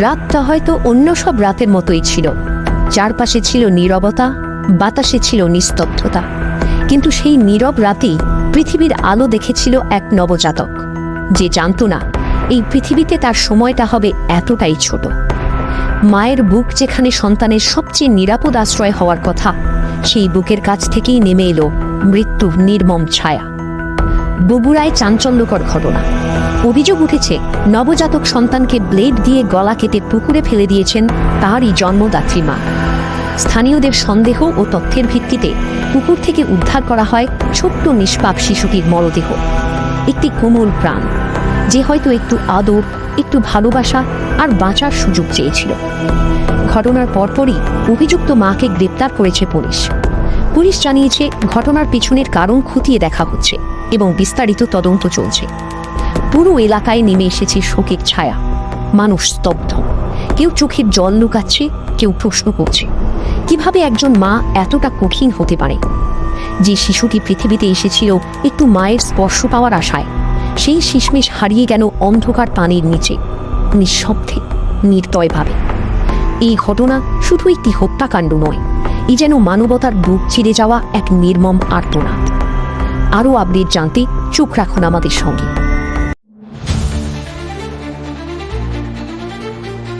রাতটা হয়তো অন্য সব রাতের মতোই ছিল। চারপাশে ছিল নীরবতা, বাতাসে ছিল নিস্তব্ধতা, কিন্তু সেই নীরব রাতেই পৃথিবীর আলো দেখেছিল এক নবজাতক, যে জানত না এই পৃথিবীতে তার সময়টা হবে এতটাই ছোট। মায়ের বুক যেখানে সন্তানের সবচেয়ে নিরাপদ আশ্রয় হওয়ার কথা, সেই বুকের কাছ থেকেই নেমে এলো মৃত্যুর নির্মম ছায়া। বগুড়ায় চাঞ্চল্যকর ঘটনা। অভিযোগ উঠেছে নবজাতক সন্তানকে ব্লেড দিয়ে গলা কেটে পুকুরে ফেলে দিয়েছেন তাঁরই জন্মদাত্রী মা। স্থানীয়দের সন্দেহ ও তথ্যের ভিত্তিতে পুকুর থেকে উদ্ধার করা হয় ছোট্ট নিষ্পাপ শিশুটির মরদেহ। একটি কোমল প্রাণ, যে হয়তো একটু আদর, একটু ভালোবাসা আর বাঁচার সুযোগ চেয়েছিল। ঘটনার পরপরই অভিযুক্ত মাকে গ্রেপ্তার করেছে পুলিশ। পুলিশ জানিয়েছে ঘটনার পিছনের কারণ খতিয়ে দেখা হচ্ছে এবং বিস্তারিত তদন্ত চলছে। পুরো এলাকায় নেমে এসেছে শোকের ছায়া। মানুষ স্তব্ধ, কেউ চোখের জল লুকাচ্ছে, কেউ প্রশ্ন করছে কিভাবে একজন মা এতটা কঠিন হতে পারে। যে শিশুটি পৃথিবীতে এসেছিল একটু মায়ের স্পর্শ পাওয়ার আশায়, সেই শিশমেশ হারিয়ে গেল অন্ধকার পানির নিচে, নিঃশব্দে, নির্দয়ভাবে। এই ঘটনা শুধু একটি হত্যাকাণ্ড নয়, এ যেন মানবতার বুক চিরে যাওয়া এক নির্মম আর্তনাদ। আরও আপডেট জানতে চোখ রাখুন আমাদের সঙ্গে।